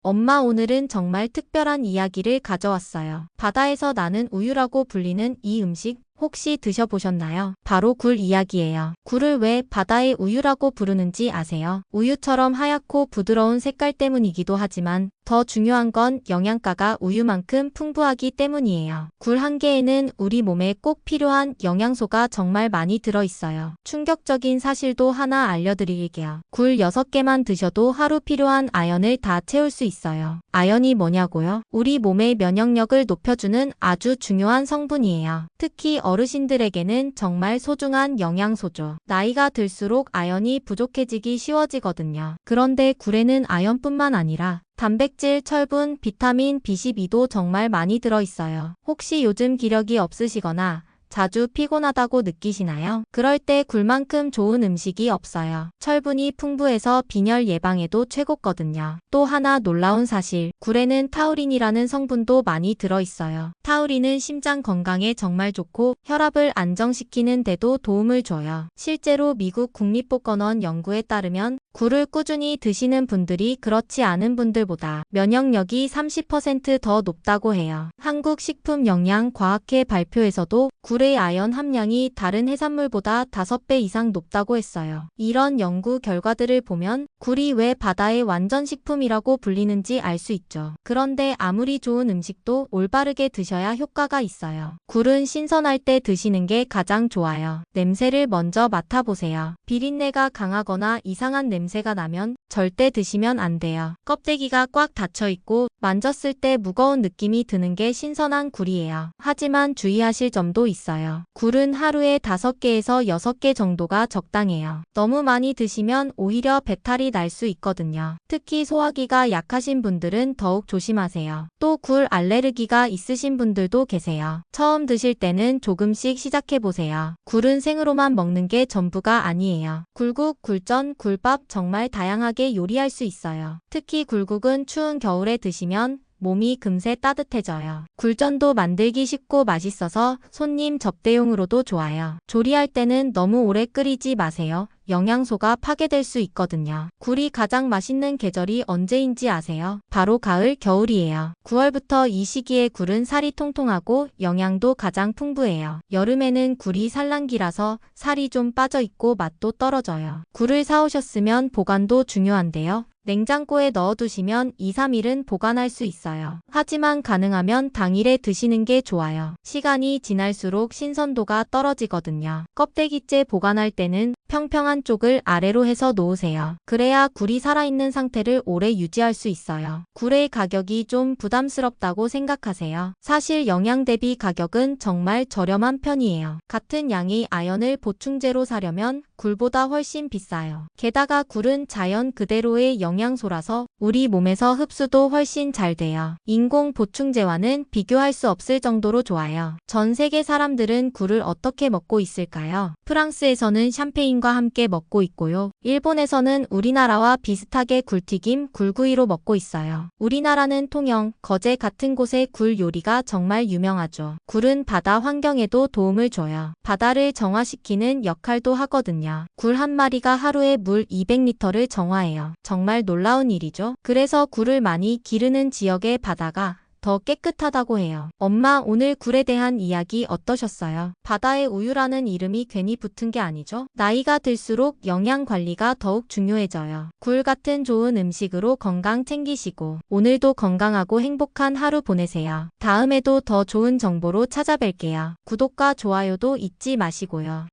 엄마, 오늘은 정말 특별한 이야기를 가져왔어요. 바다에서 나는 우유라고 불리는 이 음식 혹시 드셔보셨나요? 바로 굴 이야기예요. 굴을 왜 바다의 우유라고 부르는지 아세요? 우유처럼 하얗고 부드러운 색깔 때문이기도 하지만 더 중요한 건 영양가가 우유만큼 풍부하기 때문이에요. 굴 한 개에는 우리 몸에 꼭 필요한 영양소가 정말 많이 들어있어요. 충격적인 사실도 하나 알려드릴게요. 굴 6개만 드셔도 하루 필요한 아연을 다 채울 수 있어요. 아연이 뭐냐고요? 우리 몸의 면역력을 높여주는 아주 중요한 성분이에요. 특히 어르신들에게는 정말 소중한 영양소죠. 나이가 들수록 아연이 부족해지기 쉬워지거든요. 그런데 굴에는 아연뿐만 아니라 단백질, 철분, 비타민 B12도 정말 많이 들어있어요. 혹시 요즘 기력이 없으시거나 자주 피곤하다고 느끼시나요? 그럴 때 굴만큼 좋은 음식이 없어요. 철분이 풍부해서 빈혈 예방에도 최고거든요. 또 하나 놀라운 사실, 굴에는 타우린이라는 성분도 많이 들어있어요. 타우린은 심장 건강에 정말 좋고 혈압을 안정시키는 데도 도움을 줘요. 실제로 미국 국립보건원 연구에 따르면 굴을 꾸준히 드시는 분들이 그렇지 않은 분들보다 면역력이 30% 더 높다고 해요. 한국식품영양과학회 발표에서도 굴의 아연 함량이 다른 해산물보다 5배 이상 높다고 했어요. 이런 연구 결과들을 보면 굴이 왜 바다의 완전 식품이라고 불리는지 알 수 있죠. 그런데 아무리 좋은 음식도 올바르게 드셔야 효과가 있어요. 굴은 신선할 때 드시는 게 가장 좋아요. 냄새를 먼저 맡아보세요. 비린내가 강하거나 이상한 냄새가 나면 절대 드시면 안 돼요. 껍데기가 꽉 닫혀있고 만졌을 때 무거운 느낌이 드는 게 신선한 굴이에요. 하지만 주의하실 점도 있어요. 굴은 하루에 5개에서 6개 정도가 적당해요. 너무 많이 드시면 오히려 배탈이 날 수 있거든요. 특히 소화기가 약하신 분들은 더욱 조심하세요. 또 굴 알레르기가 있으신 분들도 계세요. 처음 드실 때는 조금씩 시작해보세요. 굴은 생으로만 먹는 게 전부가 아니에요. 굴국, 굴전, 굴밥 정말 다양하게 요리할 수 있어요. 특히 굴국은 추운 겨울에 드시면 몸이 금세 따뜻해져요. 굴전도 만들기 쉽고 맛있어서 손님 접대용으로도 좋아요. 조리할 때는 너무 오래 끓이지 마세요. 영양소가 파괴될 수 있거든요. 굴이 가장 맛있는 계절이 언제인지 아세요? 바로 가을, 겨울이에요. 9월부터 이 시기에 굴은 살이 통통하고 영양도 가장 풍부해요. 여름에는 굴이 산란기라서 살이 좀 빠져있고 맛도 떨어져요. 굴을 사오셨으면 보관도 중요한데요. 냉장고에 넣어두시면 2, 3일은 보관할 수 있어요. 하지만 가능하면 당일에 드시는 게 좋아요. 시간이 지날수록 신선도가 떨어지거든요. 껍데기째 보관할 때는 평평한 쪽을 아래로 해서 놓으세요. 그래야 굴이 살아있는 상태를 오래 유지할 수 있어요. 굴의 가격이 좀 부담스럽다고 생각하세요. 사실 영양 대비 가격은 정말 저렴한 편이에요. 같은 양의 아연을 보충제로 사려면 굴보다 훨씬 비싸요. 게다가 굴은 자연 그대로의 영양소라서 우리 몸에서 흡수도 훨씬 잘 돼요. 인공 보충제와는 비교할 수 없을 정도로 좋아요. 전 세계 사람들은 굴을 어떻게 먹고 있을까요? 프랑스에서는 샴페인과 함께 먹고 있고요. 일본에서는 우리나라와 비슷하게 굴튀김, 굴구이로 먹고 있어요. 우리나라는 통영, 거제 같은 곳의 굴 요리가 정말 유명하죠. 굴은 바다 환경에도 도움을 줘요. 바다를 정화시키는 역할도 하거든요. 굴 한 마리가 하루에 물 200리터를 정화해요. 정말 놀라운 일이죠. 그래서 굴을 많이 기르는 지역의 바다가 더 깨끗하다고 해요. 엄마, 오늘 굴에 대한 이야기 어떠셨어요? 바다의 우유라는 이름이 괜히 붙은 게 아니죠? 나이가 들수록 영양 관리가 더욱 중요해져요. 굴 같은 좋은 음식으로 건강 챙기시고 오늘도 건강하고 행복한 하루 보내세요. 다음에도 더 좋은 정보로 찾아뵐게요. 구독과 좋아요도 잊지 마시고요.